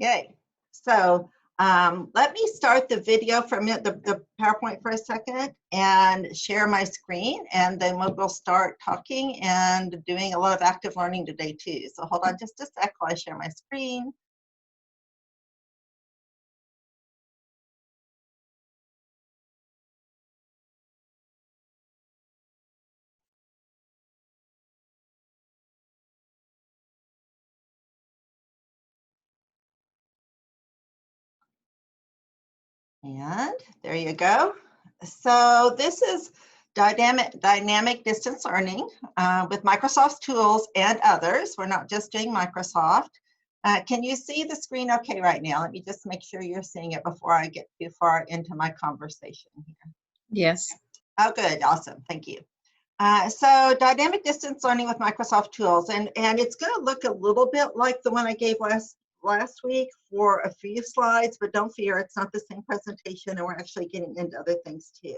Yay. So let me start the video for a minute, the PowerPoint for a second, and share my screen, and then we'll start talking and doing a lot of active learning today too. So hold on just a sec while I share my screen. And there you go. So this is dynamic distance learning with Microsoft's tools and others. We're not just doing Microsoft. Can you see the screen okay right now? Let me just make sure you're seeing it before I get too far into my conversation here. Yes. Oh, good. Awesome. Thank you. So dynamic distance learning with Microsoft tools, and it's going to look a little bit like the one I gave last week for a few slides, but don't fear, it's not the same presentation, and we're actually getting into other things too.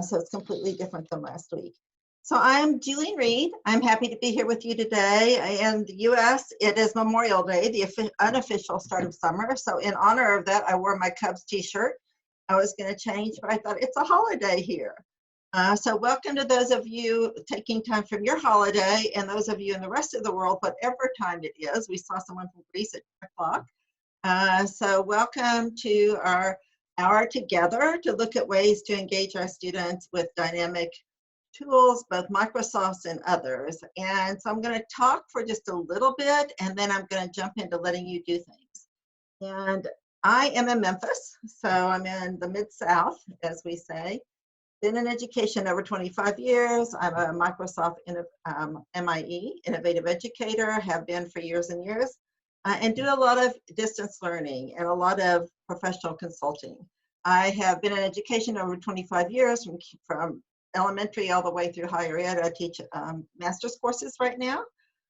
So it's completely different than last week. So I'm Julene Reed. I'm happy to be here with you today. In the US, it is Memorial Day, the unofficial start of summer. So in honor of that, I wore my Cubs t-shirt. I was going to change, but I thought it's a holiday here. So welcome to those of you taking time from your holiday, and those of you in the rest of the world, whatever time it is. We saw someone from Greece at 10 o'clock. So welcome to our hour together to look at ways to engage our students with dynamic tools, both Microsoft's and others. And so I'm going to talk for just a little bit, and then I'm going to jump into letting you do things. And I am in Memphis, so I'm in the Mid-South, as we say. Been in education over 25 years. I'm a Microsoft MIE, Innovative Educator, have been for years and years, and do a lot of distance learning and a lot of professional consulting. I have been in education over 25 years, from elementary all the way through higher ed. I teach master's courses right now.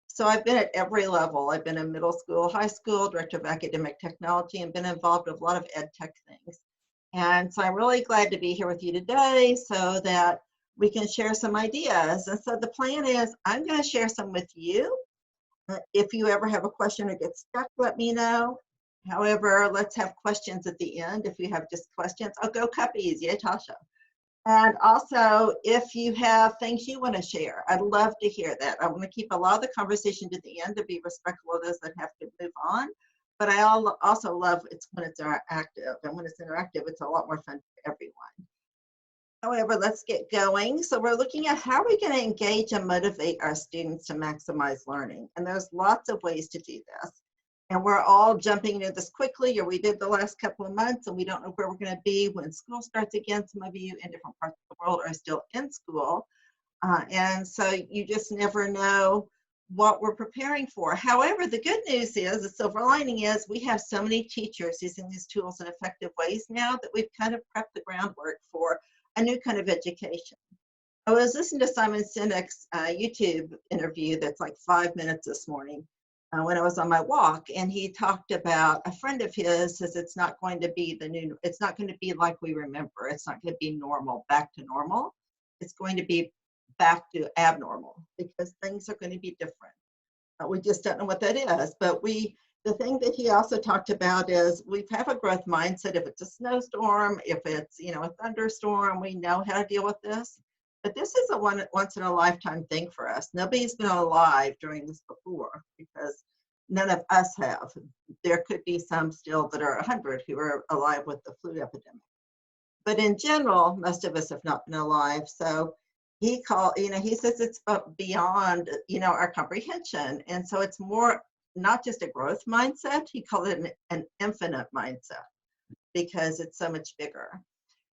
So I've been at every level. I've been in middle school, high school, director of academic technology, and been involved with a lot of ed tech things. And so I'm really glad to be here with you today so that we can share some ideas. And so the plan is I'm going to share some with you. If you ever have a question or get stuck, let me know. However, let's have questions at the end. If you have just questions, oh, go Cuppies, yay, Tasha. And also, if you have things you want to share, I'd love to hear that. I want to keep a lot of the conversation to the end to be respectful of those that have to move on. But I also love it when it's interactive. And when it's interactive, it's a lot more fun for everyone. However, let's get going. So we're looking at how we're going to engage and motivate our students to maximize learning. And there's lots of ways to do this. And we're all jumping into this quickly, or we did the last couple of months, and we don't know where we're going to be when school starts again. Some of you in different parts of the world are still in school. And so you just never know what we're preparing for. However, the good news is, the silver lining is, we have so many teachers using these tools in effective ways now that we've kind of prepped the groundwork for a new kind of education. I was listening to Simon Sinek's YouTube interview that's like 5 minutes this morning when I was on my walk, and he talked about a friend of his says it's not going to be it's not going to be like we remember. It's not going to be normal, back to normal. It's going to be back to abnormal because things are going to be different. We just don't know what that is. But the thing that he also talked about is we have a growth mindset. If it's a snowstorm, if it's a thunderstorm, we know how to deal with this. But this is a once in a lifetime thing for us. Nobody's been alive during this before because none of us have. There could be some still that are 100 who are alive with the flu epidemic. But in general, most of us have not been alive. So he says it's beyond, our comprehension. And so it's more, not just a growth mindset, he called it an infinite mindset because it's so much bigger.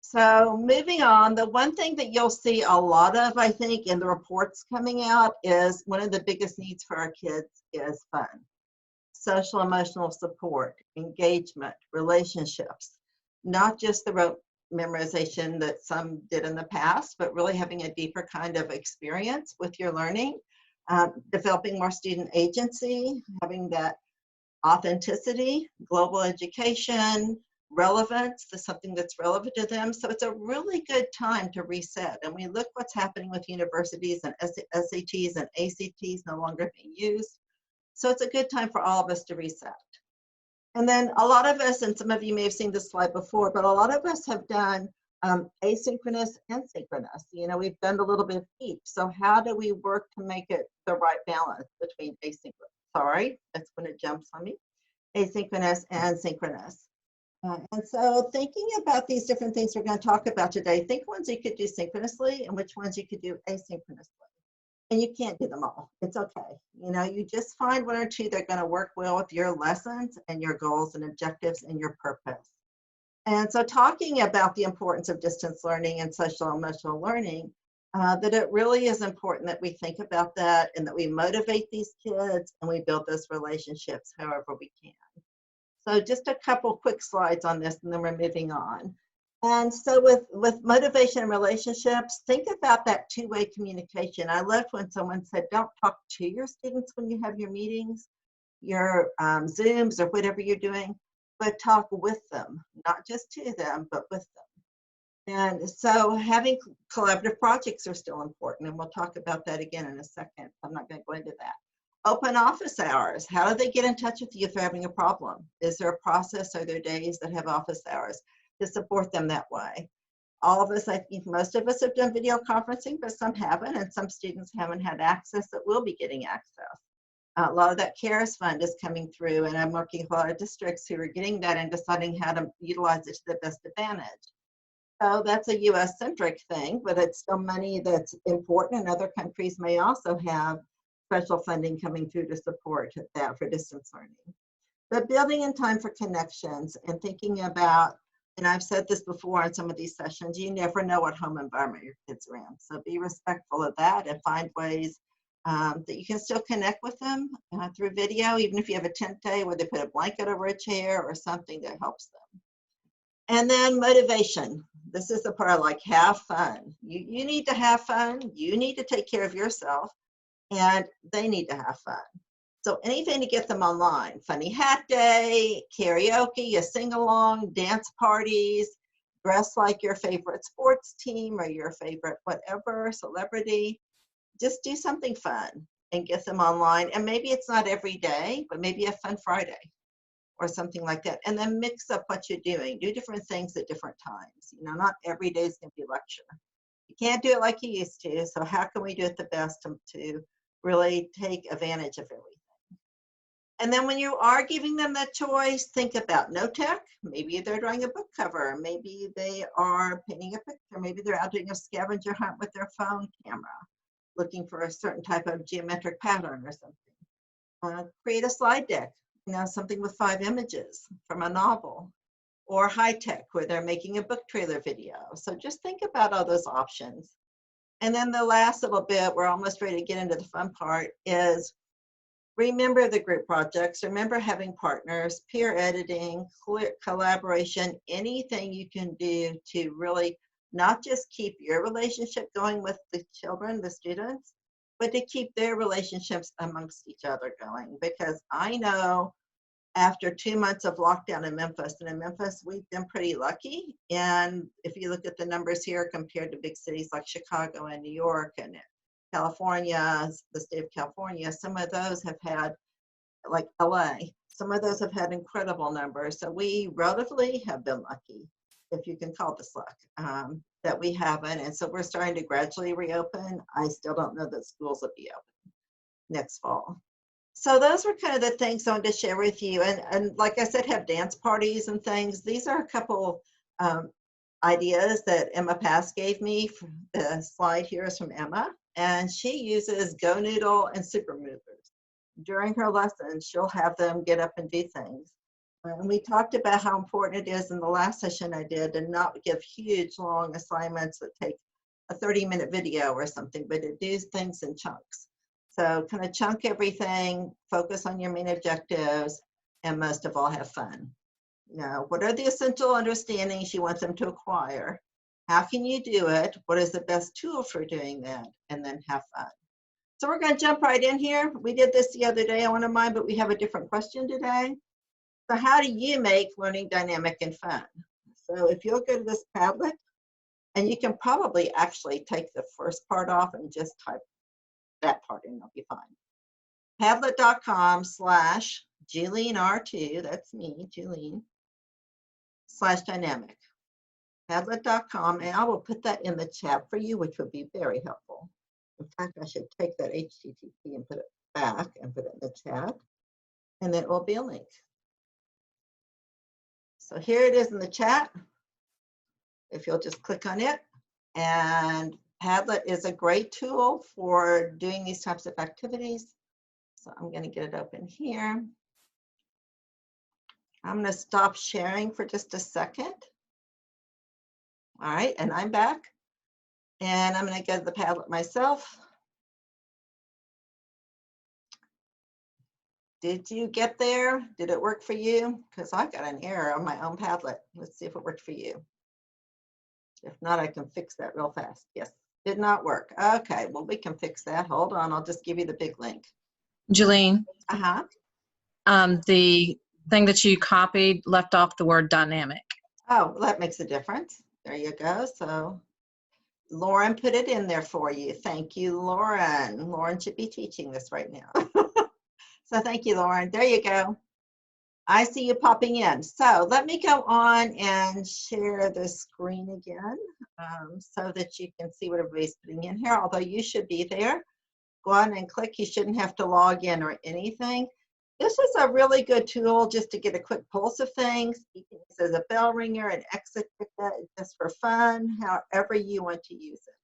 So moving on, the one thing that you'll see a lot of, I think, in the reports coming out is one of the biggest needs for our kids is fun. Social emotional support, engagement, relationships, not just the rote memorization that some did in the past, but really having a deeper kind of experience with your learning, developing more student agency, having that authenticity, global education, relevance to something that's relevant to them. So it's a really good time to reset. And we look what's happening with universities and SATs and ACTs no longer being used. So it's a good time for all of us to reset. And then a lot of us, and some of you may have seen this slide before, but a lot of us have done asynchronous and synchronous. You know, we've done a little bit of each. So how do we work to make it the right balance between asynchronous? Sorry, that's when it jumps on me. Asynchronous and synchronous. And so thinking about these different things we're going to talk about today, think ones you could do synchronously and which ones you could do asynchronously. And you can't do them all. It's okay. You know, you just find one or two that are going to work well with your lessons and your goals and objectives and your purpose. And so talking about the importance of distance learning and social emotional learning, that it really is important that we think about that and that we motivate these kids and we build those relationships however we can. So just a couple quick slides on this and then we're moving on. And so with motivation and relationships, think about that two-way communication. I loved when someone said, don't talk to your students when you have your meetings, your Zooms or whatever you're doing, but talk with them, not just to them, but with them. And so having collaborative projects are still important, and we'll talk about that again in a second. I'm not going to go into that. Open office hours. How do they get in touch with you if they're having a problem? Is there a process? Are there days that have office hours to support them that way? All of us, I think most of us have done video conferencing, but some haven't, and some students haven't had access that will be getting access. A lot of that CARES fund is coming through, and I'm working with a lot of districts who are getting that and deciding how to utilize it to the best advantage. So that's a US-centric thing, but it's still money that's important, and other countries may also have special funding coming through to support that for distance learning. But building in time for connections and thinking about, and I've said this before in some of these sessions, you never know what home environment your kids are in. So be respectful of that and find ways that you can still connect with them through video, even if you have a tent day where they put a blanket over a chair or something that helps them. And then motivation. This is the part I like, have fun. You need to have fun. You need to take care of yourself, and they need to have fun. So anything to get them online, funny hat day, karaoke, a sing-along, dance parties, dress like your favorite sports team or your favorite whatever, celebrity. Just do something fun and get them online. And maybe it's not every day, but maybe a fun Friday or something like that. And then mix up what you're doing. Do different things at different times. You know, not every day is going to be lecture. You can't do it like you used to. So how can we do it the best to really take advantage of everything? And then when you are giving them that choice, think about no tech. Maybe they're drawing a book cover. Maybe they are painting a picture. Maybe they're out doing a scavenger hunt with their phone camera, looking for a certain type of geometric pattern or something. Create a slide deck, you know, something with 5 images from a novel, or high tech where they're making a book trailer video. So just think about all those options. And then the last little bit, we're almost ready to get into the fun part, is remember the group projects, remember having partners, peer editing, collaboration, anything you can do to really not just keep your relationship going with the children, the students, but to keep their relationships amongst each other going. Because I know after 2 months of lockdown in Memphis, and in Memphis, we've been pretty lucky. And if you look at the numbers here compared to big cities like Chicago and New York and California, the state of California, some of those have had, like LA, some of those have had incredible numbers. So we relatively have been lucky, if you can call this luck, that we haven't. And so we're starting to gradually reopen. I still don't know that schools will be open next fall. So those were kind of the things I wanted to share with you. And like I said, have dance parties and things. These are a couple ideas that Emma Pass gave me. The slide here is from Emma. And she uses Go Noodle and Super Movers. During her lessons, she'll have them get up and do things. And we talked about how important it is in the last session I did to not give huge, long assignments that take a 30-minute video or something, but to do things in chunks. So kind of chunk everything, focus on your main objectives, and most of all, have fun. You know, what are the essential understandings you want them to acquire? How can you do it? What is the best tool for doing that? And then have fun. So we're going to jump right in here. We did this the other day on one of mine, but we have a different question today. So how do you make learning dynamic and fun? So if you'll go to this Padlet, and you can probably actually take the first part off and just type that part in, it'll be fine. Padlet.com/JuleneR2, that's me, Julene, /dynamic. Padlet.com, and I will put that in the chat for you, which would be very helpful. In fact, I should take that HTTP and put it back and put it in the chat, and then it will be a link. So here it is in the chat. If you'll just click on it, and Padlet is a great tool for doing these types of activities. So I'm going to get it open here. I'm going to stop sharing for just a second. All right, and I'm back. And I'm going to go to the Padlet myself. Did you get there? Did it work for you? Because I got an error on my own Padlet. Let's see if it worked for you. If not, I can fix that real fast. Yes, did not work. Okay, well, we can fix that. Hold on, I'll just give you the big link. Julene, Uh-huh. the thing that you copied left off the word dynamic. Oh, well, that makes a difference. There you go. So Lauren put it in there for you. Thank you, Lauren. Lauren should be teaching this right now. So thank you, Lauren. There you go. I see you popping in. So let me go on and share the screen again so that you can see what everybody's putting in here, although you should be there. Go on and click. You shouldn't have to log in or anything. This is a really good tool just to get a quick pulse of things. You can use it as a bell ringer, an exit ticket, just for fun, however you want to use it.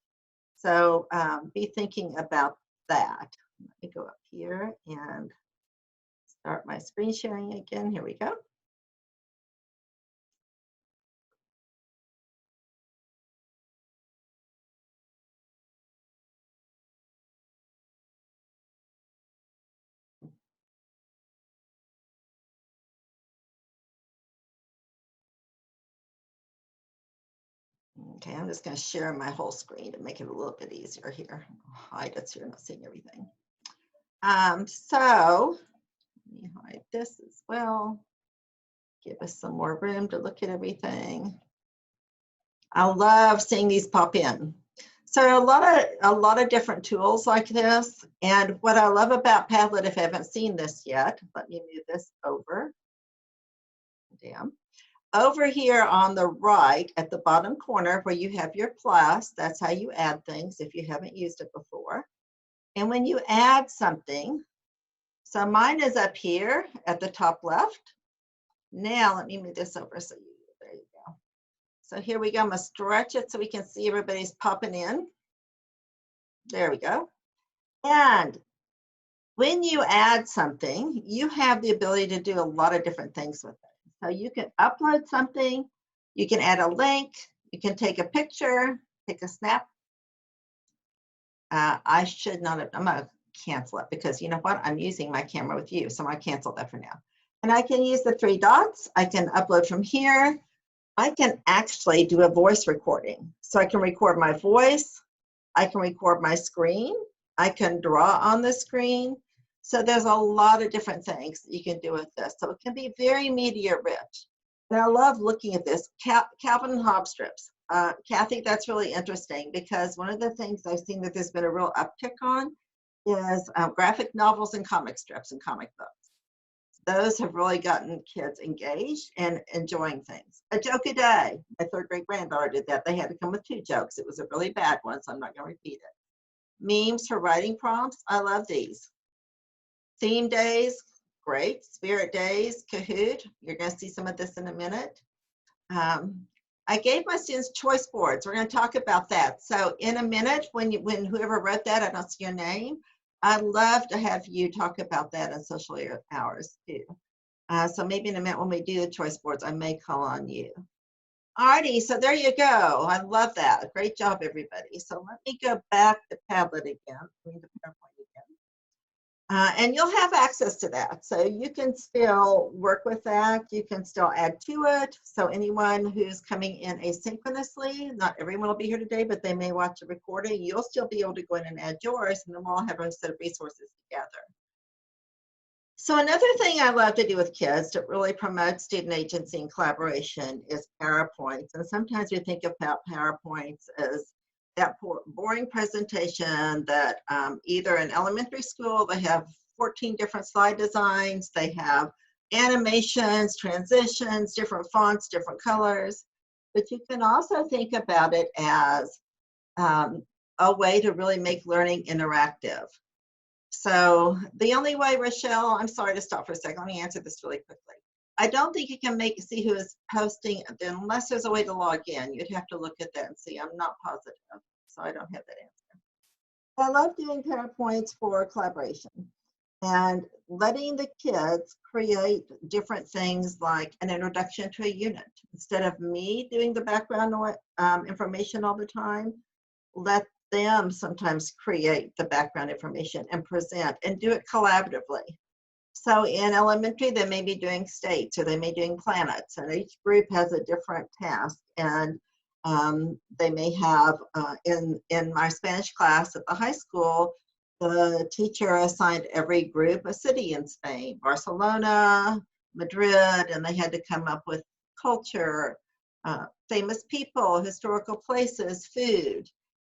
So be thinking about that. Let me go up here and start my screen sharing again. Here we go. Okay, I'm just going to share my whole screen to make it a little bit easier here. I'll hide it so you're not seeing everything. So let me hide this as well. Give us some more room to look at everything. I love seeing these pop in. So a lot of different tools like this. And what I love about Padlet, if I haven't seen this yet, let me move this over. Damn. Over here on the right at the bottom corner where you have your plus, that's how you add things if you haven't used it before. And when you add something, so mine is up here at the top left. Now let me move this over so there you go. So here we go. I'm gonna stretch it so we can see everybody's popping in. There we go. And when you add something, you have the ability to do a lot of different things with it. So you can upload something, you can add a link, you can take a picture, take a snap. I should not have, I'm gonna cancel it because you know what? I'm using my camera with you, so I cancel that for now. And I can use the 3 dots. I can upload from here. I can actually do a voice recording. So I can record my voice. I can record my screen. I can draw on the screen. So there's a lot of different things that you can do with this. So it can be very media rich. And I love looking at this. Calvin and Hobbes strips. Kathy, that's really interesting because one of the things I've seen that there's been a real uptick on is graphic novels and comic strips and comic books. Those have really gotten kids engaged and enjoying things. A joke a day. My 3rd grade granddaughter did that. They had to come with 2 jokes. It was a really bad one, so I'm not going to repeat it. Memes for writing prompts. I love these. Theme days, great. Spirit days, Kahoot. You're going to see some of this in a minute. I gave my students choice boards. We're going to talk about that. So in a minute, when whoever wrote that, I don't see your name. I'd love to have you talk about that in social hours too. So maybe in a minute when we do the choice boards, I may call on you. Alrighty, so there you go. I love that. Great job, everybody. So let me go back to Padlet again. I mean, to PowerPoint again. And you'll have access to that. So you can still work with that. You can still add to it. So anyone who's coming in asynchronously, not everyone will be here today, but they may watch a recording, you'll still be able to go in and add yours, and then we'll all have a set of resources together. So another thing I love to do with kids to really promote student agency and collaboration is PowerPoints. And sometimes we think about PowerPoints as that boring presentation that either in elementary school they have 14 different slide designs. They have animations, transitions, different fonts, different colors. But you can also think about it as a way to really make learning interactive. So the only way, Rochelle, I'm sorry to stop for a second. Let me answer this really quickly. I don't think you can see who is posting unless there's a way to log in. You'd have to look at that and see. I'm not positive, so I don't have that answer. I love doing PowerPoints for collaboration and letting the kids create different things like an introduction to a unit. Instead of me doing the background information all the time, let them sometimes create the background information and present and do it collaboratively. So in elementary, they may be doing states or they may be doing planets, and each group has a different task. And they may have, in my Spanish class at the high school, the teacher assigned every group a city in Spain, Barcelona, Madrid, and they had to come up with culture, famous people, historical places, food.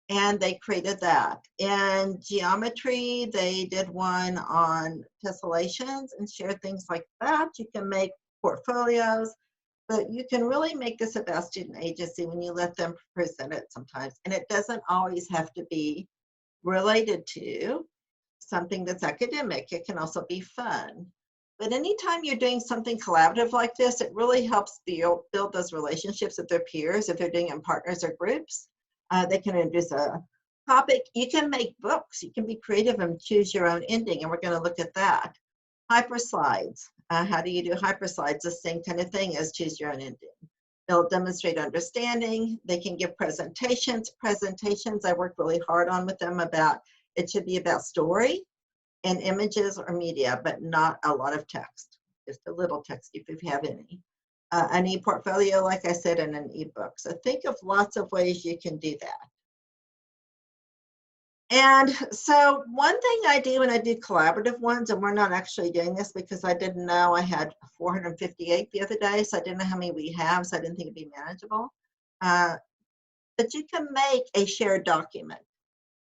And they created that. In geometry, they did one on tessellations and shared things like that. You can make portfolios, but you can really make this about student agency when you let them present it sometimes. And it doesn't always have to be related to something that's academic. It can also be fun. But anytime you're doing something collaborative like this, it really helps build those relationships with their peers if they're doing it in partners or groups. They can introduce a topic. You can make books. You can be creative and choose your own ending, and we're going to look at that. Hyperslides. How do you do hyperslides? The same kind of thing as choose your own ending. They'll demonstrate understanding. They can give presentations. Presentations I worked really hard on with them about, it should be about story and images or media, but not a lot of text. Just a little text if you have any. An e-portfolio, like I said, and an e-book. So think of lots of ways you can do that. And so one thing I do when I do collaborative ones, and we're not actually doing this because I didn't know I had 458 the other day, so I didn't know how many we have, so I didn't think it'd be manageable. But you can make a shared document,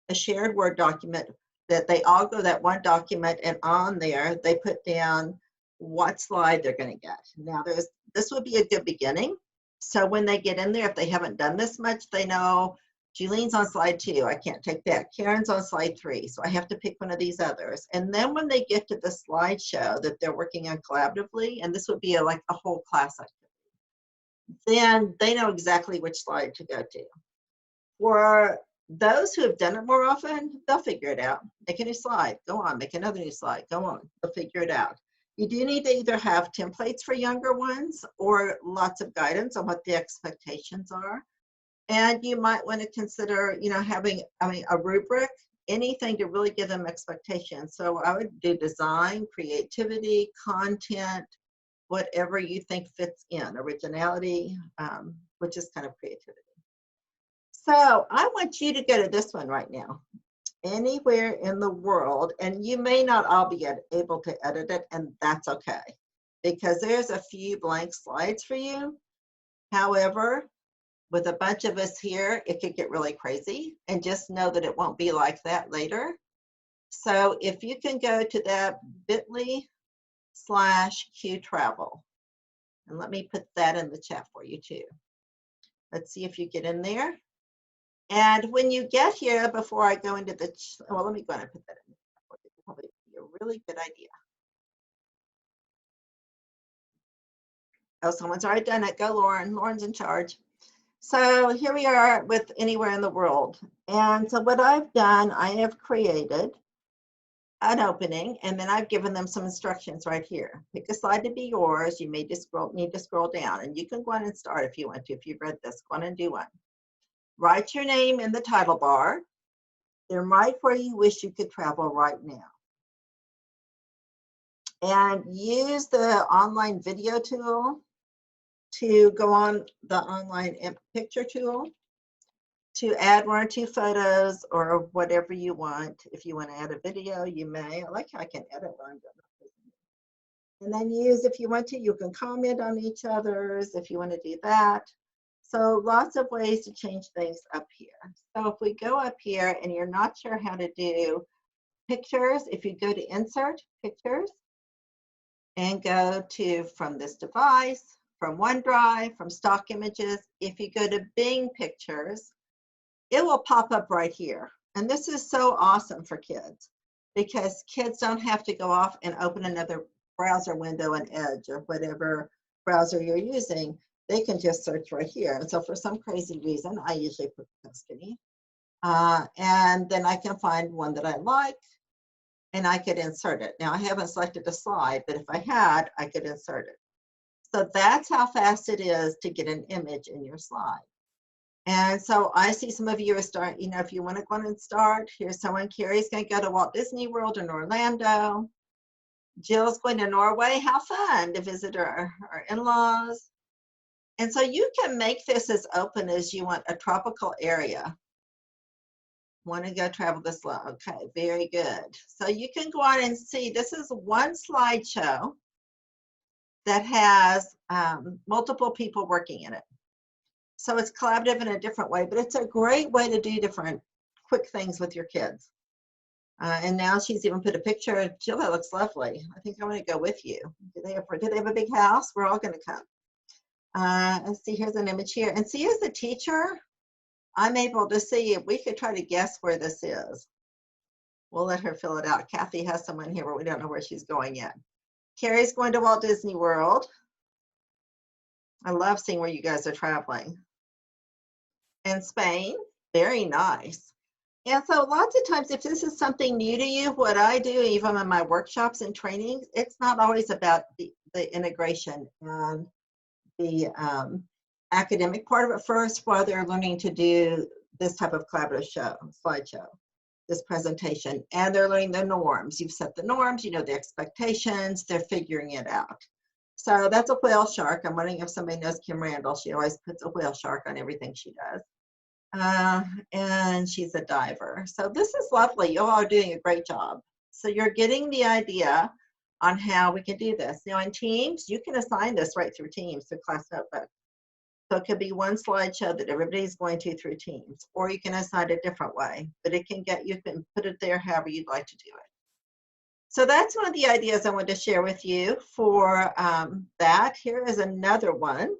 a shared Word document that they all go to that one document, and on there they put down what slide they're going to get. Now this would be a good beginning. So when they get in there, if they haven't done this much, they know Julene's on slide 2. I can't take that. Karen's on slide 3. So I have to pick one of these others. And then when they get to the slideshow that they're working on collaboratively, and this would be like a whole class activity, then they know exactly which slide to go to. For those who have done it more often, they'll figure it out. Make a new slide. Go on. Make another new slide. Go on. They'll figure it out. You do need to either have templates for younger ones or lots of guidance on what the expectations are. And you might want to consider, having, a rubric, anything to really give them expectations. So I would do design, creativity, content, whatever you think fits in, originality, which is kind of creativity. So I want you to go to this one right now. Anywhere in the world, and you may not all be able to edit it, and that's okay, because there's a few blank slides for you. However, with a bunch of us here, it could get really crazy, and just know that it won't be like that later. So if you can go to that bit.ly/QTravel, and let me put that in the chat for you too. Let's see if you get in there. And when you get here, before I go into the, well, let me go ahead and put that in. It'll probably be a really good idea. Oh, someone's already done it. Go, Lauren. Lauren's in charge. So here we are with anywhere in the world. And so what I've done, I have created an opening, and then I've given them some instructions right here. Pick a slide to be yours. You may just need to scroll down, and you can go on and start if you want to. If you've read this, go on and do one. Write your name in the title bar, then write where you wish you could travel right now. And use the online video tool to go on the online picture tool to add 1 or 2 photos or whatever you want. If you want to add a video, you may. I like how I can edit while I'm doing it. And then use, if you want to, you can comment on each other's if you want to do that. So lots of ways to change things up here. So if we go up here and you're not sure how to do pictures, if you go to insert pictures and go to from this device, from OneDrive, from stock images, if you go to Bing Pictures, it will pop up right here. And this is so awesome for kids because kids don't have to go off and open another browser window in Edge or whatever browser you're using. They can just search right here. And so for some crazy reason, I usually put Tuscany. And then I can find one that I like and I could insert it. Now I haven't selected a slide, but if I had, I could insert it. So that's how fast it is to get an image in your slide. And so I see some of you are starting, you know, if you want to go on and start, here's someone, Carrie's going to go to Walt Disney World in Orlando. Jill's going to Norway. How fun to visit our in-laws. And so you can make this as open as you want, a tropical area. Want to go travel this low. Okay, very good. So you can go on and see, this is one slideshow that has multiple people working in it. So it's collaborative in a different way, but it's a great way to do different quick things with your kids. And now she's even put a picture of Jill. That looks lovely. I think I want to go with you. Do they have a big house? We're all going to come. Let's see, here's an image here. And see, as the teacher, I'm able to see if we could try to guess where this is. We'll let her fill it out. Kathy has someone here where we don't know where she's going yet. Carrie's going to Walt Disney World. I love seeing where you guys are traveling. And Spain, very nice. And so lots of times, if this is something new to you, what I do, even in my workshops and trainings, it's not always about the integration and the academic part of it first, while they're learning to do this type of collaborative slideshow, this presentation, and they're learning the norms. You've set the norms, you know the expectations, they're figuring it out. So that's a whale shark. I'm wondering if somebody knows Kim Randall. She always puts a whale shark on everything she does. And she's a diver. So this is lovely. You all are doing a great job. So you're getting the idea on how we can do this. Now in Teams, you can assign this right through Teams, through Class Notebook. So it could be one slideshow that everybody's going to through Teams, or you can assign it a different way, but it can you can put it there however you'd like to do it. So that's one of the ideas I wanted to share with you for that. Here is another one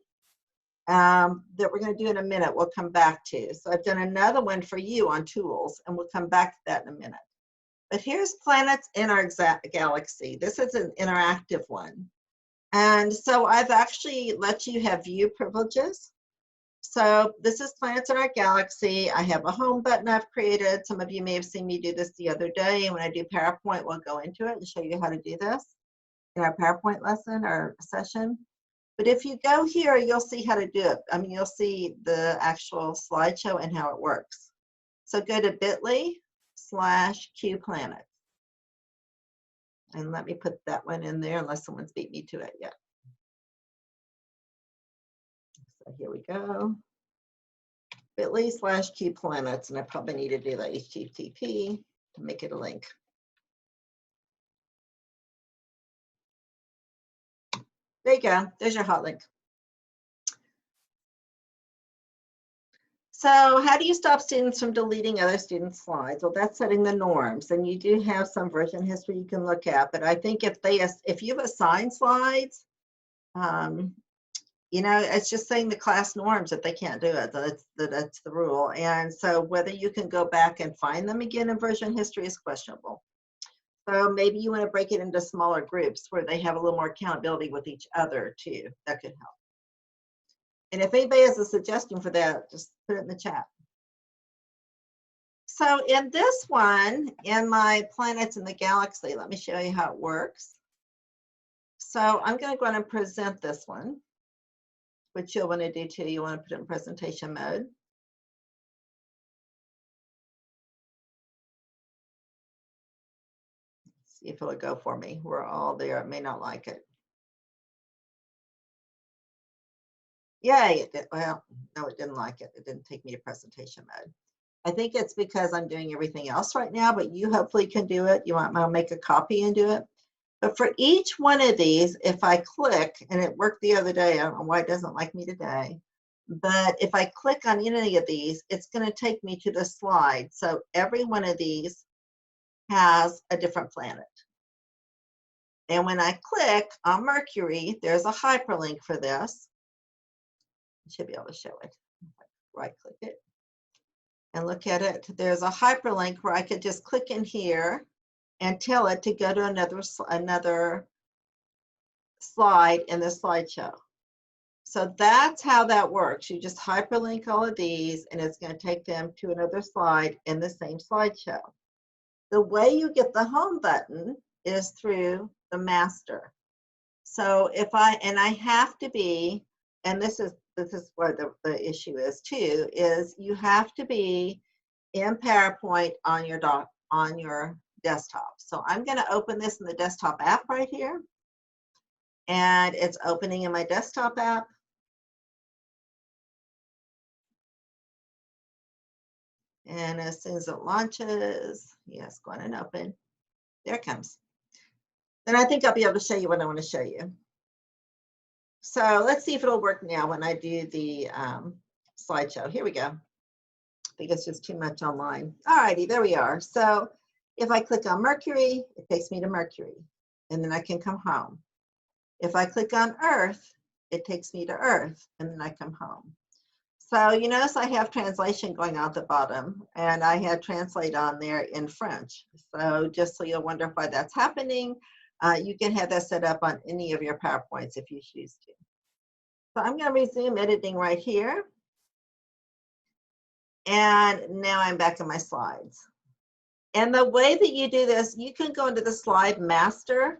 that we're going to do in a minute. We'll come back to. So I've done another one for you on tools, and we'll come back to that in a minute. But here's planets in our galaxy. This is an interactive one. And so I've actually let you have view privileges. So this is planets in our galaxy. I have a home button I've created. Some of you may have seen me do this the other day. And when I do PowerPoint, we'll go into it and show you how to do this in our PowerPoint lesson or session. But if you go here, you'll see how to do it. I mean, you'll see the actual slideshow and how it works. So go to bit.ly/QPlanets. And let me put that one in there unless someone's beat me to it yet. So here we go. bit.ly/QPlanets, and I probably need to do the HTTP to make it a link. There you go. There's your hot link. So how do you stop students from deleting other students' slides? Well, that's setting the norms, and you do have some version history you can look at. But I think if you've assigned slides, you know, it's just saying the class norms that they can't do it. That's the rule. And so whether you can go back and find them again in version history is questionable. So maybe you want to break it into smaller groups where they have a little more accountability with each other too. That could help. And if anybody has a suggestion for that, just put it in the chat. So in this one, in my planets in the galaxy, let me show you how it works. So I'm going to go ahead and present this one, which you'll want to do too. You want to put it in presentation mode. See if it'll go for me. We're all there. It may not like it. Yay, it did. Well, no, it didn't like it. It didn't take me to presentation mode. I think it's because I'm doing everything else right now, but you hopefully can do it. You want me to make a copy and do it. But for each one of these, if I click, and it worked the other day, I don't know why it doesn't like me today, but if I click on any of these, it's going to take me to the slide. So every one of these has a different planet. And when I click on Mercury, there's a hyperlink for this. I should be able to show it. Right click it and look at it. There's a hyperlink where I could just click in here and tell it to go to another slide in the slideshow. So that's how that works. You just hyperlink all of these and it's going to take them to another slide in the same slideshow. The way you get the home button is through the master. So if I have to be, and this is where the issue is too, is you have to be in PowerPoint on your desktop. So I'm going to open this in the desktop app right here. And it's opening in my desktop app. And as soon as it launches, yes, go on and open. There it comes. Then I think I'll be able to show you what I want to show you. So let's see if it'll work now when I do the slideshow. Here we go. I think it's just too much online. All righty, there we are. So if I click on Mercury, it takes me to Mercury, and then I can come home. If I click on Earth, it takes me to Earth, and then I come home. So you notice I have translation going out the bottom, and I had translate on there in French. So just so you'll wonder why that's happening, you can have that set up on any of your PowerPoints if you choose to. So I'm going to resume editing right here. And now I'm back in my slides. And the way that you do this, you can go into the slide master,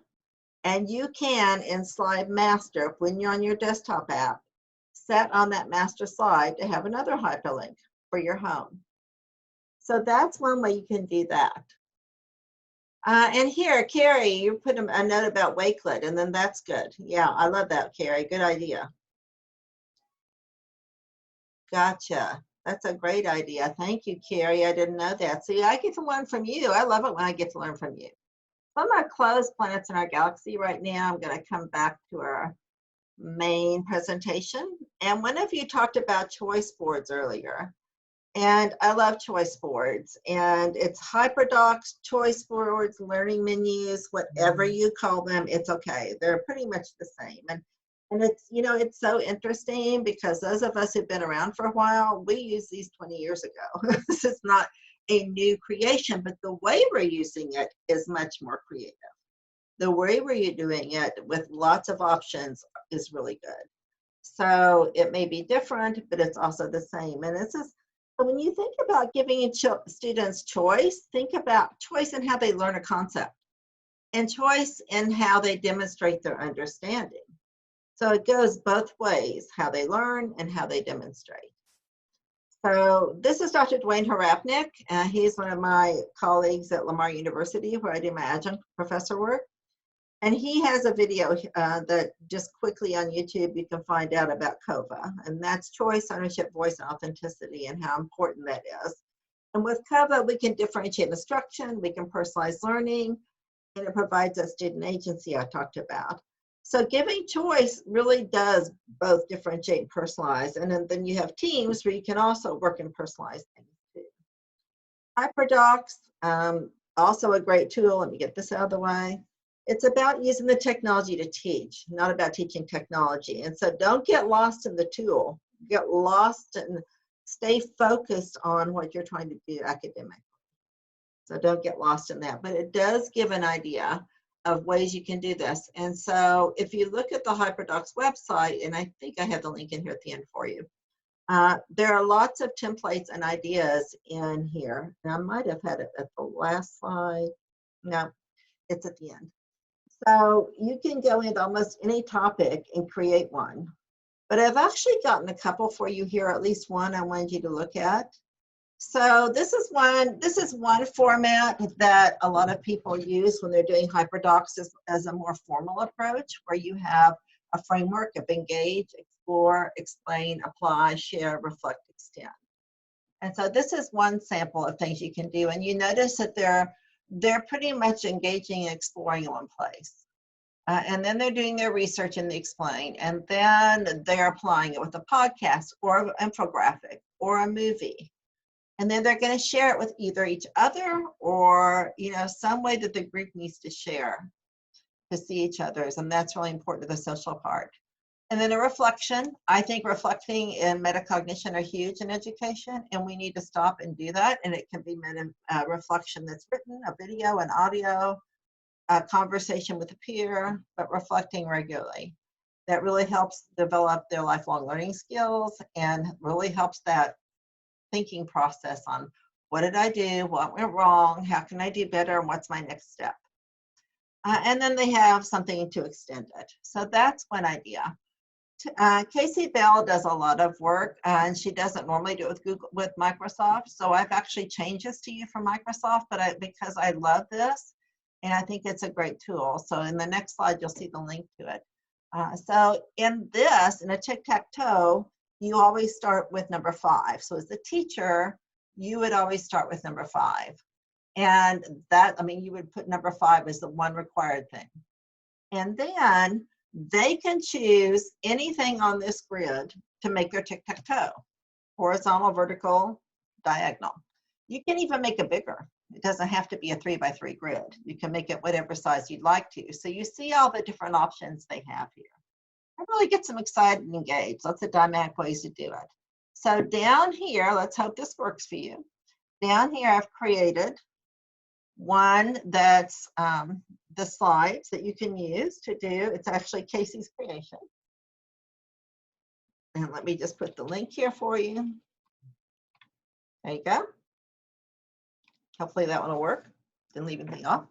and you can, in slide master, when you're on your desktop app, set on that master slide to have another hyperlink for your home. So that's one way you can do that. And here, Carrie, you put a note about Wakelet, and then that's good. Yeah, I love that, Carrie. Good idea. Gotcha. That's a great idea. Thank you, Carrie. I didn't know that. See, I get to learn from you. I love it when I get to learn from you. So I'm going to close Planets in Our Galaxy right now. I'm going to come back to our main presentation. And one of you talked about choice boards earlier. And I love choice boards. And it's HyperDocs, choice boards, learning menus, whatever you call them, it's okay. They're pretty much the same. And it's, you know, it's so interesting because those of us who've been around for a while, we used these 20 years ago. This is not a new creation, but the way we're using it is much more creative. The way we're doing it with lots of options is really good. So it may be different, but it's also the same. And it's just, when you think about giving students choice, think about choice in how they learn a concept and choice in how they demonstrate their understanding. So it goes both ways, how they learn and how they demonstrate. So this is Dr. Dwayne Harapnik. He's one of my colleagues at Lamar University, where I do my adjunct professor work. And he has a video that just quickly on YouTube you can find out about COVA. And that's choice, ownership, voice, and authenticity, and how important that is. And with COVA, we can differentiate instruction, we can personalize learning, and it provides us student agency I talked about. So giving choice really does both differentiate and personalize. And then you have teams where you can also work and personalize things too. HyperDocs, also a great tool. Let me get this out of the way. It's about using the technology to teach, not about teaching technology. And so don't get lost in the tool. Get lost and stay focused on what you're trying to do academically. So don't get lost in that. But it does give an idea of ways you can do this. And so if you look at the HyperDocs website, and I think I have the link in here at the end for you, there are lots of templates and ideas in here. And I might have had it at the last slide. No, it's at the end. So you can go into almost any topic and create one. But I've actually gotten a couple for you here, at least one I wanted you to look at. So this is one format that a lot of people use when they're doing HyperDocs as a more formal approach, where you have a framework of engage, explore, explain, apply, share, reflect, extend. And so this is one sample of things you can do. And you notice that they're pretty much engaging and exploring in one place. And then they're doing their research in the explain, and then they're applying it with a podcast or an infographic or a movie. And then they're going to share it with either each other or, some way that the group needs to share to see each other's. And that's really important to the social part. And then a reflection. I think reflecting and metacognition are huge in education, and we need to stop and do that. And it can be reflection that's written, a video, an audio, a conversation with a peer, but reflecting regularly. That really helps develop their lifelong learning skills and really helps that thinking process on what did I do, what went wrong, how can I do better, and what's my next step. And then they have something to extend it. So that's one idea. Casey Bell does a lot of work, and she doesn't normally do it with Microsoft. So I've actually changed this to you from Microsoft, but because I love this, and I think it's a great tool. So in the next slide, you'll see the link to it. So in a tic-tac-toe, you always start with number 5. So as the teacher, you would always start with number 5. And that, you would put number 5 as the one required thing. And then they can choose anything on this grid to make their tic-tac-toe, horizontal, vertical, diagonal. You can even make it bigger. It doesn't have to be a 3x3 grid. You can make it whatever size you'd like to. So you see all the different options they have here. It really gets them excited and engaged. Lots of dynamic ways to do it. So down here, let's hope this works for you. Down here, I've created one that's the slides that you can use to do. It's actually Casey's creation. And let me just put the link here for you. There you go. Hopefully that one will work. Didn't leave anything off.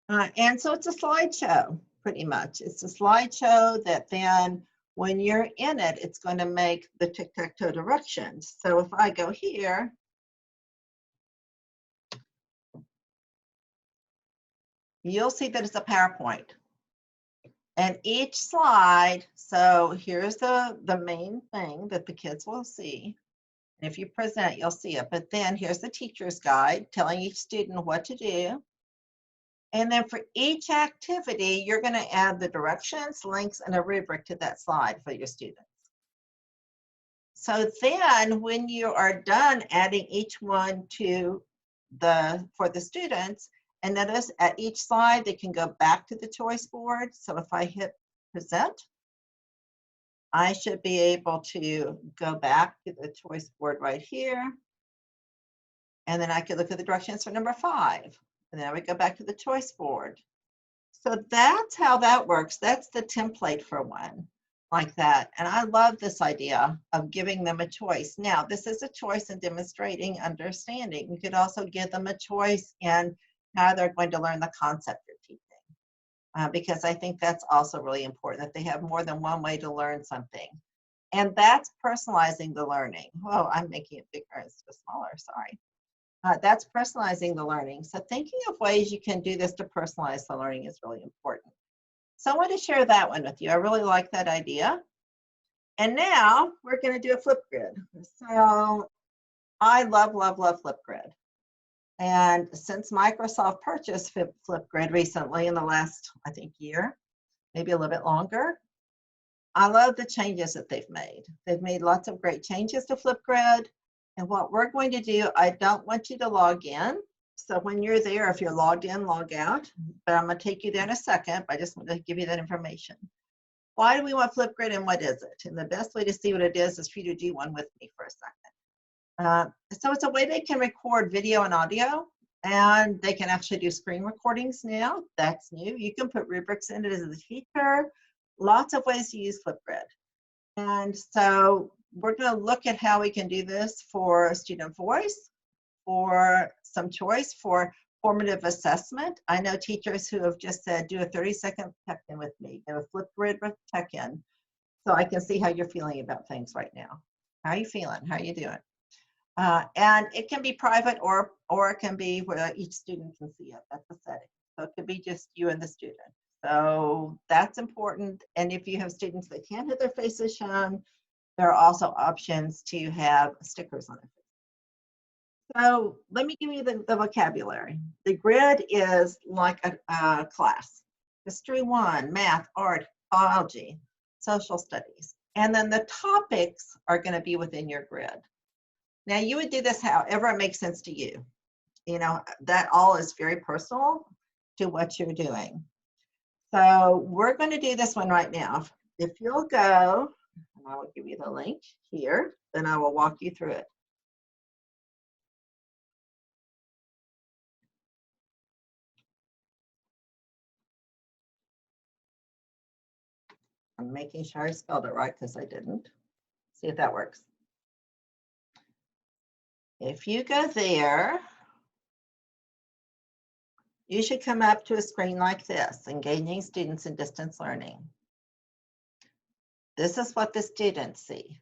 And so it's a slideshow, pretty much. It's a slideshow that then when you're in it, it's going to make the tic-tac-toe directions. So if I go here, you'll see that it's a PowerPoint. And each slide, so here's the main thing that the kids will see. And if you present, you'll see it. But then here's the teacher's guide telling each student what to do. And then for each activity, you're going to add the directions, links, and a rubric to that slide for your students. So then when you are done adding each one for the students, and notice at each slide, they can go back to the choice board. So if I hit present, I should be able to go back to the choice board right here. And then I could look at the directions for number 5. And then I would go back to the choice board. So that's how that works. That's the template for one like that. And I love this idea of giving them a choice. Now, this is a choice in demonstrating understanding. You could also give them a choice in how they're going to learn the concept you're teaching. Because I think that's also really important, that they have more than one way to learn something. And that's personalizing the learning. Whoa, I'm making it bigger instead of smaller, sorry. That's personalizing the learning. So thinking of ways you can do this to personalize the learning is really important. So I want to share that one with you. I really like that idea. And now we're going to do a Flipgrid. So I love, love, love Flipgrid. And since Microsoft purchased Flipgrid recently in the last, I think, year, maybe a little bit longer, I love the changes that they've made. They've made lots of great changes to Flipgrid. And what we're going to do, I don't want you to log in. So when you're there, if you're logged in, log out. But I'm going to take you there in a second. But I just want to give you that information. Why do we want Flipgrid and what is it? And the best way to see what it is for you to do one with me for a second. So it's a way they can record video and audio. And they can actually do screen recordings now. That's new. You can put rubrics in it as a teacher. Lots of ways to use Flipgrid. And so we're going to look at how we can do this for student voice, for some choice, for formative assessment. I know teachers who have just said, do a 30-second check-in with me, do a Flipgrid check-in, so I can see how you're feeling about things right now. How are you feeling? How are you doing? And it can be private or it can be where each student can see it. That's the setting. So it could be just you and the student. So that's important. And if you have students that can't have their faces shown, there are also options to have stickers on it. So let me give you the vocabulary. The grid is like a class. History 1, math, art, biology, social studies. And then the topics are going to be within your grid. Now you would do this however it makes sense to you. You know, that all is very personal to what you're doing. So we're going to do this one right now. If you'll go, and I will give you the link here, then I will walk you through it. I'm making sure I spelled it right because I didn't. See if that works. If you go there, you should come up to a screen like this, engaging students in distance learning. This is what the students see.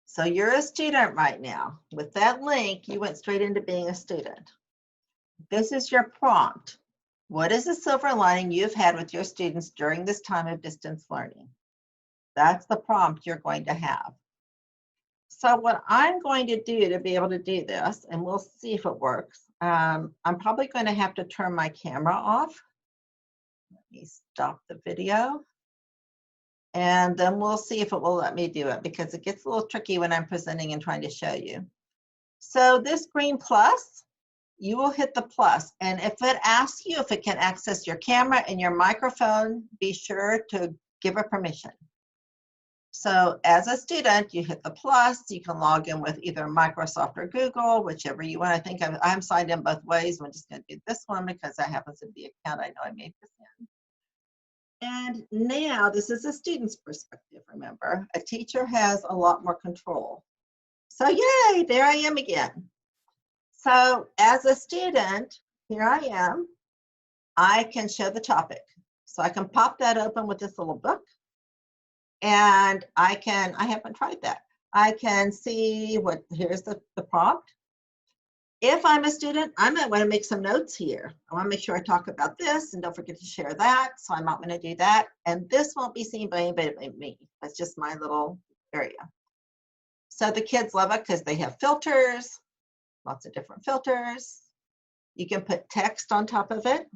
So you're a student right now. With that link, you went straight into being a student. This is your prompt. What is the silver lining you've had with your students during this time of distance learning? That's the prompt you're going to have. So what I'm going to do to be able to do this, and we'll see if it works, I'm probably going to have to turn my camera off. Let me stop the video. And then we'll see if it will let me do it, because it gets a little tricky when I'm presenting and trying to show you. So this green plus, you will hit the plus. And if it asks you if it can access your camera and your microphone, be sure to give it permission. So as a student, you hit the plus. You can log in with either Microsoft or Google, whichever you want. I think I'm signed in both ways. I'm just going to do this one because that happens to be the account I know I made this in. And now this is a student's perspective, remember. A teacher has a lot more control. So yay, there I am again. So as a student, here I am. I can show the topic. So I can pop that open with this little book. And I haven't tried that. I can see here's the prompt. If I'm a student, I might want to make some notes here. I want to make sure I talk about this and don't forget to share that. So I'm not going to do that. And this won't be seen by anybody but me. That's just my little area. So the kids love it because they have filters, lots of different filters. You can put text on top of it.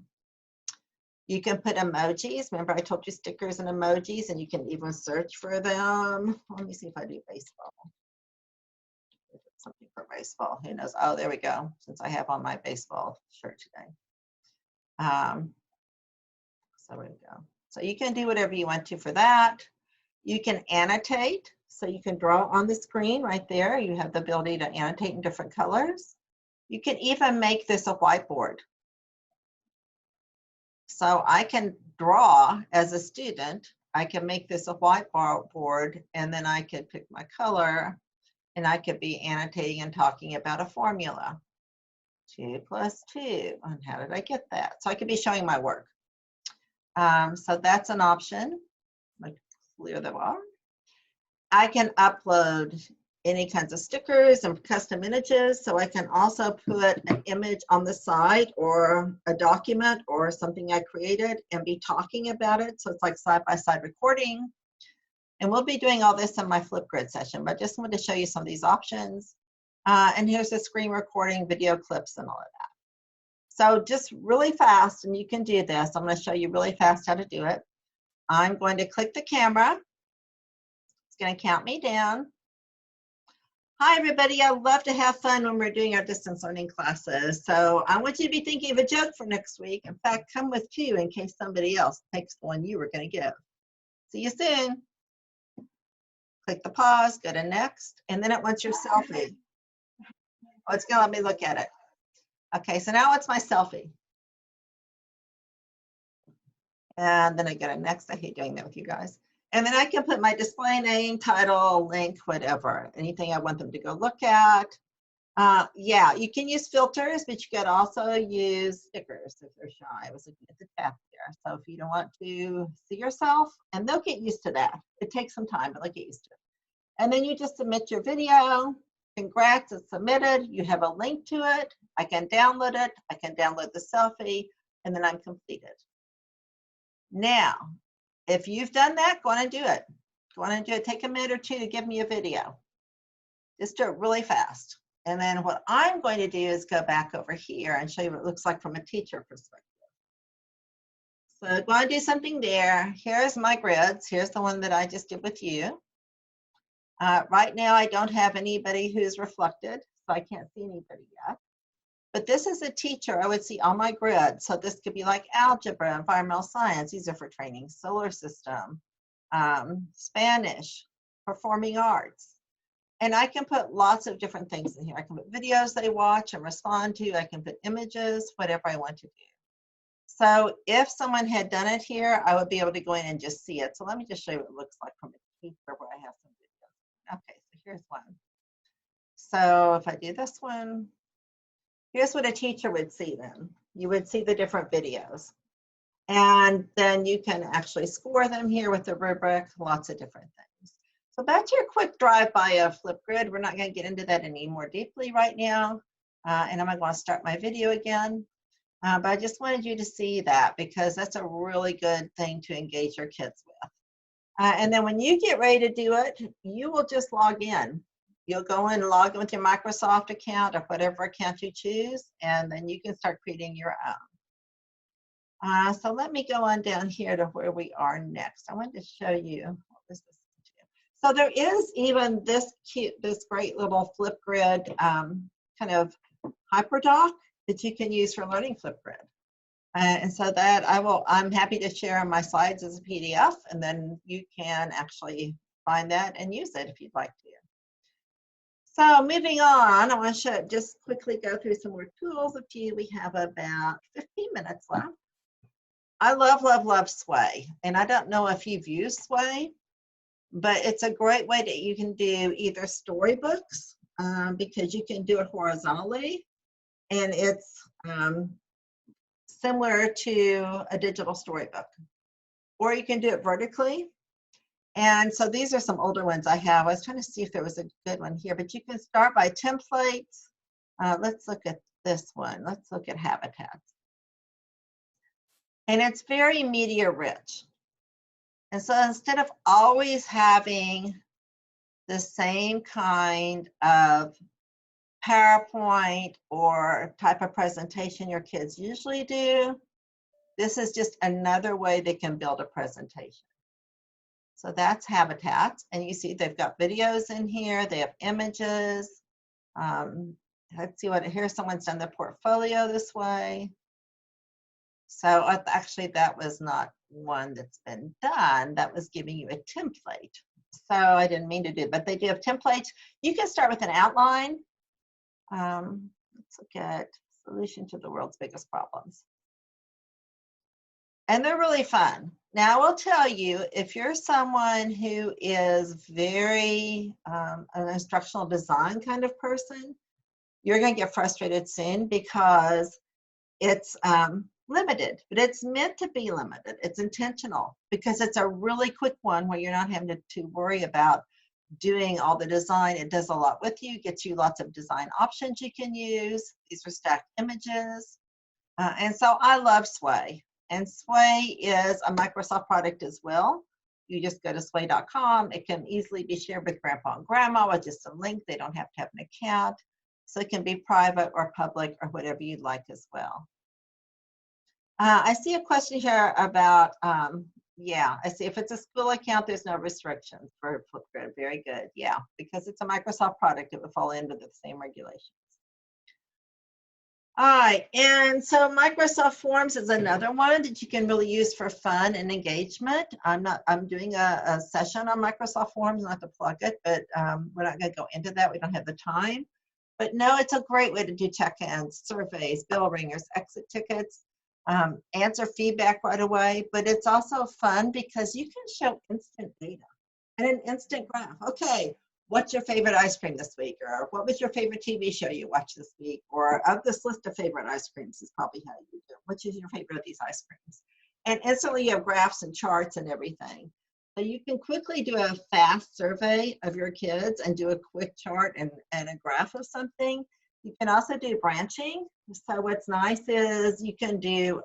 You can put emojis. Remember I told you stickers and emojis, and you can even search for them. Let me see if I do baseball. Something for baseball. Who knows? Oh, there we go. Since I have on my baseball shirt today. So there we go. So you can do whatever you want to for that. You can annotate. So you can draw on the screen right there. You have the ability to annotate in different colors. You can even make this a whiteboard. So I can draw as a student. I can make this a whiteboard, and then I could pick my color, and I could be annotating and talking about a formula. 2 + 2, and how did I get that? So I could be showing my work. So that's an option. Like clear the bar. I can upload any kinds of stickers and custom images. So I can also put an image on the side or a document or something I created and be talking about it. So it's like side-by-side recording. And we'll be doing all this in my Flipgrid session, but I just wanted to show you some of these options. And here's the screen recording, video clips, and all of that. So just really fast, and you can do this. I'm going to show you really fast how to do it. I'm going to click the camera. It's going to count me down. Hi, everybody. I love to have fun when we're doing our distance learning classes. So I want you to be thinking of a joke for next week. In fact, come with 2 in case somebody else takes the one you were going to give. See you soon. Click the pause, go to next, and then it wants your selfie. Oh, it's going to let me look at it. Okay, so now it's my selfie. And then I go to next. I hate doing that with you guys. And then I can put my display name, title, link, whatever, anything I want them to go look at. Yeah, you can use filters, but you could also use stickers if they're shy. I was looking at the tab there. So if you don't want to see yourself, and they'll get used to that. It takes some time, but they'll get used to it. And then you just submit your video. Congrats, it's submitted. You have a link to it. I can download it. I can download the selfie, and then I'm completed. Now, if you've done that, go on and do it. Go on and do it. Take a minute or 2 to give me a video. Just do it really fast. And then what I'm going to do is go back over here and show you what it looks like from a teacher perspective. So go and do something there. Here's my grids. Here's the one that I just did with you. Right now, I don't have anybody who's reflected, so I can't see anybody yet. But this is a teacher. I would see on my grid. So this could be like algebra, environmental science. These are for training, solar system, Spanish, performing arts. And I can put lots of different things in here. I can put videos they watch and respond to. I can put images, whatever I want to do. So if someone had done it here, I would be able to go in and just see it. So let me just show you what it looks like from a teacher where I have some videos. Okay, so here's one. So if I do this one, here's what a teacher would see then. You would see the different videos. And then you can actually score them here with the rubric, lots of different things. So that's your quick drive-by of Flipgrid. We're not going to get into that any more deeply right now. And I'm going to start my video again. But I just wanted you to see that because that's a really good thing to engage your kids with. And then when you get ready to do it, you will just log in. You'll go in and log in with your Microsoft account or whatever account you choose, and then you can start creating your own. So let me go on down here to where we are next. I wanted to show you, what was this? So there is even this great little Flipgrid kind of hyperdoc that you can use for learning Flipgrid. And so that I'm happy to share on my slides as a PDF, and then you can actually find that and use it if you'd like to. So moving on, I want to just quickly go through some more tools with you. We have about 15 minutes left. I love, love, love Sway. And I don't know if you've used Sway, but it's a great way that you can do either storybooks, because you can do it horizontally, and it's similar to a digital storybook. Or you can do it vertically. And so these are some older ones I have. I was trying to see if there was a good one here, but you can start by templates. Let's look at this one. Let's look at habitats. And it's very media rich. And so instead of always having the same kind of PowerPoint or type of presentation your kids usually do, this is just another way they can build a presentation. So that's habitats, and you see they've got videos in here, they have images. Let's see here's someone's done the portfolio this way. So actually that was not one that's been done, that was giving you a template. So I didn't mean to do, but they do have templates. You can start with an outline. Let's look at solution to the world's biggest problems. And they're really fun. Now, I will tell you, if you're someone who is very an instructional design kind of person, you're going to get frustrated soon because it's limited, but it's meant to be limited. It's intentional because it's a really quick one where you're not having to worry about doing all the design. It does a lot with you, gets you lots of design options you can use. These are stacked images. And so I love Sway. And Sway is a Microsoft product as well. You just go to sway.com. It can easily be shared with grandpa and grandma with just a link. They don't have to have an account. So it can be private or public or whatever you'd like as well. I see a question here about, yeah, I see if it's a school account, there's no restrictions for Flipgrid. Very good. Yeah, because it's a Microsoft product, it would fall into the same regulations. All right, and so Microsoft Forms is another one that you can really use for fun and engagement. I'm doing a session on Microsoft Forms, not to plug it, but we're not going to go into that. We don't have the time. But no, it's a great way to do check-ins, surveys, bill ringers, exit tickets, answer feedback right away. But it's also fun because you can show instant data and an instant graph. Okay. What's your favorite ice cream this week? Or what was your favorite TV show you watched this week? Or of this list of favorite ice creams is probably how you do it. Which is your favorite of these ice creams? And instantly you have graphs and charts and everything. So you can quickly do a fast survey of your kids and do a quick chart and a graph of something. You can also do branching. So what's nice is you can do,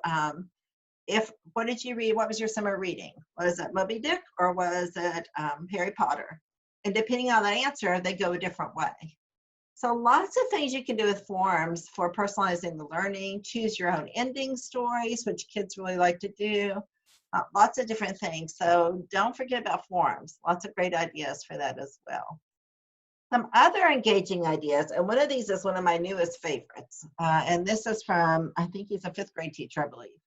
what did you read? What was your summer reading? Was it Moby Dick or was it Harry Potter? And depending on that answer, they go a different way. So lots of things you can do with forms for personalizing the learning. Choose your own ending stories, which kids really like to do. Lots of different things. So don't forget about forums. Lots of great ideas for that as well. Some other engaging ideas, and one of these is one of my newest favorites. And this is from, I think he's a 5th grade teacher, I believe,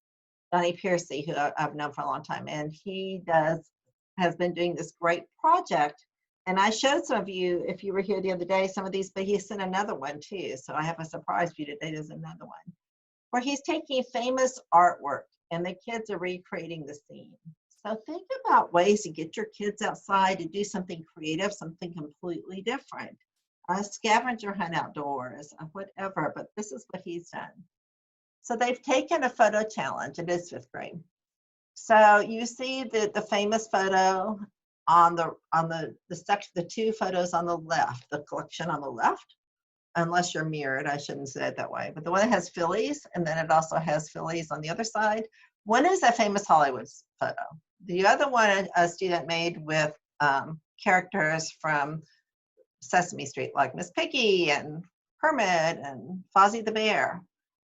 Donnie Piercy, who I've known for a long time. And he has been doing this great project. And I showed some of you, if you were here the other day, some of these, but he sent another one too. So I have a surprise for you today. There's another one where he's taking famous artwork and the kids are recreating the scene. So think about ways to get your kids outside to do something creative, something completely different. A scavenger hunt outdoors, whatever, but this is what he's done. So they've taken a photo challenge. It is 5th grade. So you see the famous photo on the section, the 2 photos on the left, the collection on the left, unless you're mirrored, I shouldn't say it that way, but the one that has Phillies, and then it also has Phillies on the other side. One is a famous Hollywood photo. The other one a student made with characters from Sesame Street, like Miss Piggy and Kermit and Fozzie the Bear.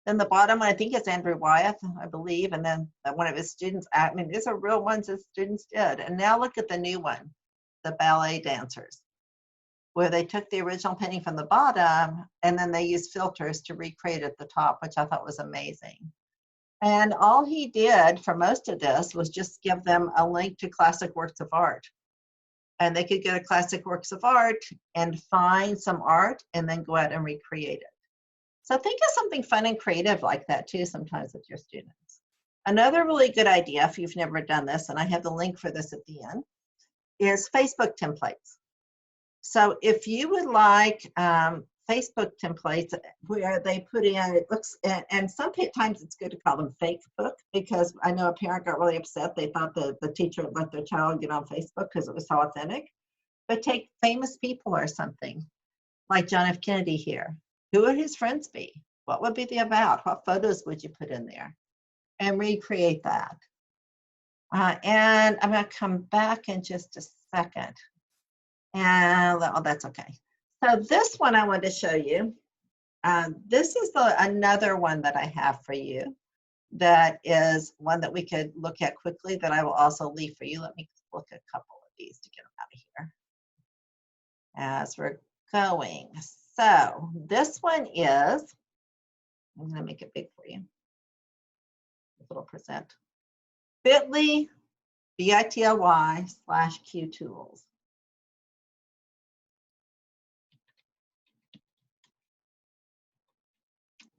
Then the bottom one, I think, is Andrew Wyeth, I believe, and then one of his students. I mean, these are real ones that students did. And now look at the new one, the ballet dancers, where they took the original painting from the bottom and then they used filters to recreate at the top, which I thought was amazing. And all he did for most of this was just give them a link to classic works of art. And they could go to classic works of art and find some art and then go out and recreate it. So think of something fun and creative like that too sometimes with your students. Another really good idea, if you've never done this, and I have the link for this at the end, is Facebook templates. So if you would like Facebook templates where they put in, it looks, and sometimes it's good to call them fake book, because I know a parent got really upset. They thought the teacher would let their child get on Facebook because it was so authentic. But take famous people or something, like John F. Kennedy here. Who would his friends be? What would be the about? What photos would you put in there? And recreate that. And I'm going to come back in just a second. And oh, that's okay. So this one I wanted to show you. This is another one that I have for you. That is one that we could look at quickly that I will also leave for you. Let me look at a couple of these to get them out of here as we're going. So this one is, I'm going to make it big for you. A little present. bit.ly, bit.ly/Q tools.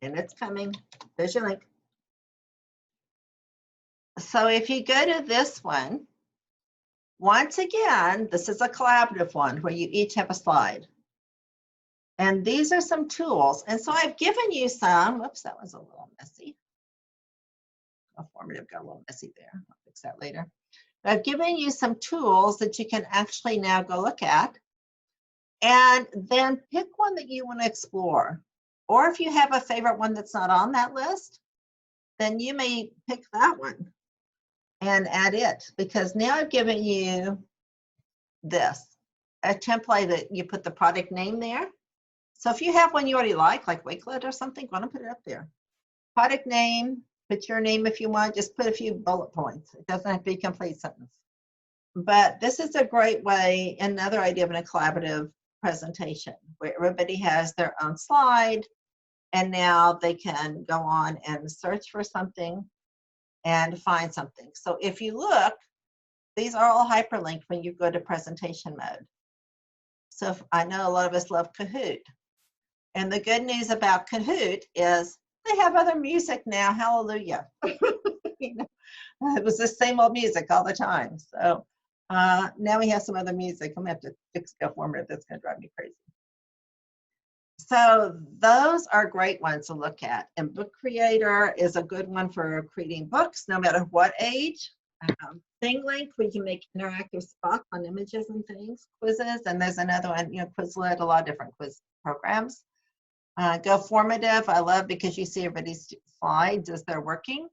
And it's coming. There's your link. So if you go to this one, once again, this is a collaborative one where you each have a slide. And these are some tools. And so I've given you some, whoops, that was a little messy. A formative got a little messy there. I'll fix that later. But I've given you some tools that you can actually now go look at. And then pick one that you want to explore. Or if you have a favorite one that's not on that list, then you may pick that one and add it. Because now I've given you this, a template that you put the product name there. So if you have one you already like Wakelet or something, go on and put it up there. Product name, put your name if you want, just put a few bullet points. It doesn't have to be a complete sentence. But this is a great way, another idea of a collaborative presentation where everybody has their own slide and now they can go on and search for something and find something. So if you look, these are all hyperlinked when you go to presentation mode. So I know a lot of us love Kahoot. And the good news about Kahoot is they have other music now. Hallelujah. You know, it was the same old music all the time. So now we have some other music. I'm going to have to fix a format that's going to drive me crazy. So those are great ones to look at. And Book Creator is a good one for creating books, no matter what age. ThingLink, where you can make interactive spots on images and things, quizzes. And there's another one, you know, Quizlet, a lot of different quiz programs. Go Formative, I love because you see everybody's slides as they're working.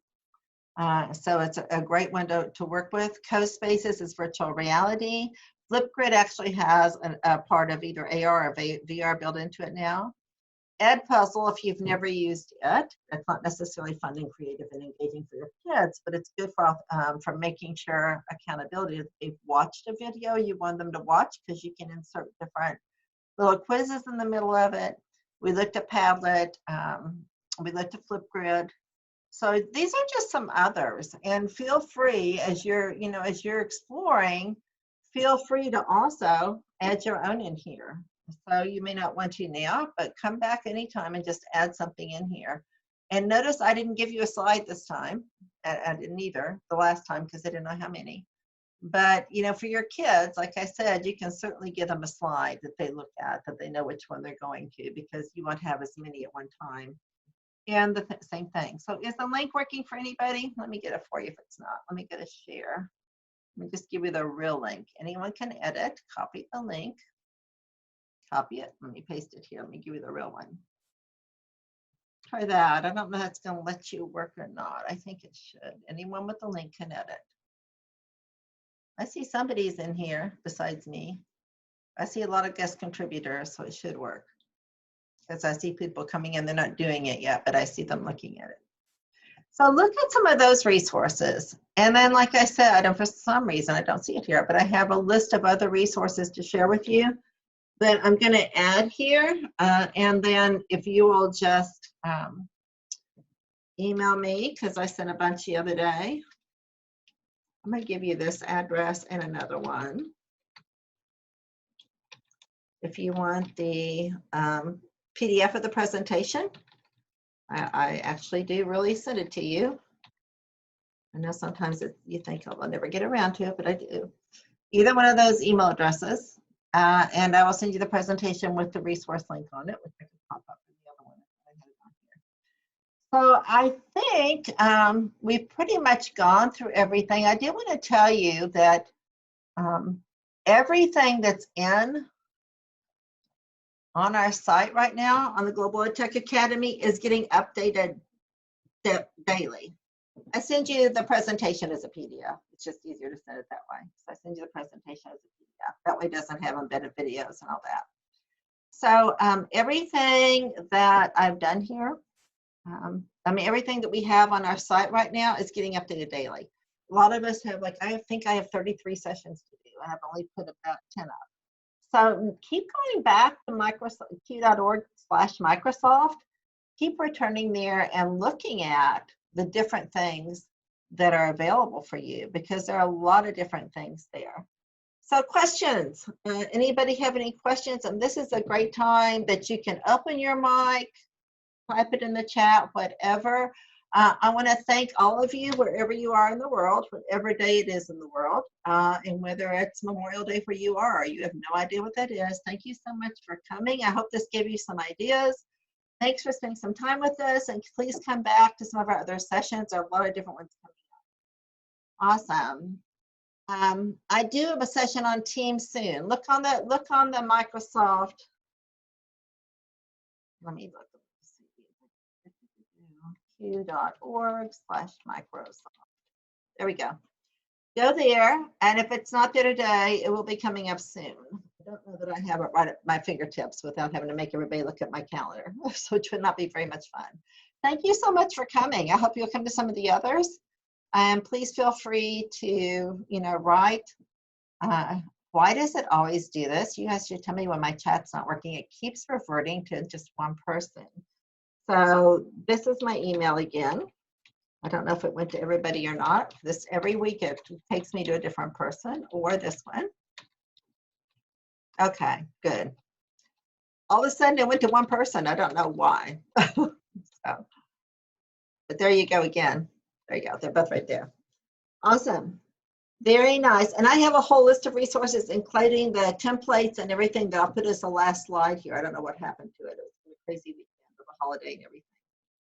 So it's a great one to work with. CoSpaces is virtual reality. Flipgrid actually has a part of either AR or VR built into it now. Edpuzzle, if you've never used it, it's not necessarily fun and creative and engaging for your kids, but it's good for making sure accountability. If they've watched a video you want them to watch, because you can insert different little quizzes in the middle of it. We looked at Padlet. We looked at Flipgrid. So these are just some others, and feel free as you're exploring, feel free to also add your own in here. So you may not want to now, but come back anytime and just add something in here. And notice I didn't give you a slide this time. I didn't either the last time because I didn't know how many. But for your kids, like I said, you can certainly give them a slide that they look at, that they know which one they're going to, because you won't have as many at one time. And the same thing. So is the link working for anybody? Let me get it for you if it's not. Let me get a share. Let me just give you the real link. Anyone can edit, copy the link, copy it. Let me paste it here. Let me give you the real one. Try that. I don't know if it's going to let you work or not. I think it should. Anyone with the link can edit. I see somebody's in here besides me. I see a lot of guest contributors, so it should work. Because I see people coming in, they're not doing it yet, but I see them looking at it. So look at some of those resources. And then, like I said, and for some reason, I don't see it here, but I have a list of other resources to share with you that I'm going to add here. And then if you will just email me, because I sent a bunch the other day. I'm going to give you this address and another one. If you want the PDF of the presentation, I actually do really send it to you. I know sometimes you think, oh, I'll never get around to it, but I do. Either one of those email addresses, and I will send you the presentation with the resource link on it, which I can pop up in the other one. So I think we've pretty much gone through everything. I do want to tell you that everything that's on our site right now on the Global EdTech Academy is getting updated daily. I send you the presentation as a PDF. It's just easier to send it that way. So I send you the presentation as a PDF. That way it doesn't have embedded videos and all that. So everything that I've done here, everything that we have on our site right now is getting updated daily. A lot of us have, I think I have 33 sessions to do, and I've only put about 10 up. So keep going back to q.org/Microsoft. Keep returning there and looking at the different things that are available for you, because there are a lot of different things there. So questions, anybody have any questions? And this is a great time that you can open your mic, type it in the chat, whatever. I want to thank all of you wherever you are in the world, whatever day it is in the world, and whether it's Memorial Day where you are, or you have no idea what that is. Thank you so much for coming. I hope this gave you some ideas. Thanks for spending some time with us, and please come back to some of our other sessions. There are a lot of different ones coming up. Awesome. I do have a session on Teams soon. Look on the Microsoft. Let me look. q.org/Microsoft. There we go. Go there, and if it's not there today, it will be coming up soon. I don't know that I have it right at my fingertips without having to make everybody look at my calendar, so it would not be very much fun. Thank you so much for coming. I hope you'll come to some of the others. And please feel free to, write. Why does it always do this? You guys should tell me when my chat's not working. It keeps reverting to just one person. So this is my email again. I don't know if it went to everybody or not. This every week it takes me to a different person, or this one. Okay, good. All of a sudden it went to one person. I don't know why. But there you go again. There you go. They're both right there. Awesome. Very nice. And I have a whole list of resources, including the templates and everything that I'll put as the last slide here. I don't know what happened to it. It was a crazy weekend of a holiday and everything.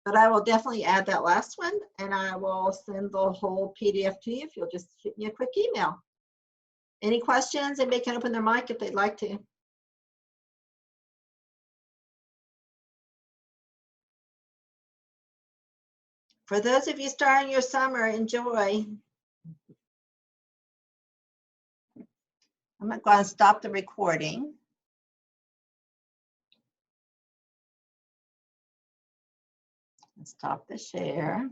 But I will definitely add that last one, and I will send the whole PDF to you if you'll just shoot me a quick email. Any questions? Anybody can open their mic if they'd like to. For those of you starting your summer, enjoy. I'm going to stop the recording. Stop the share.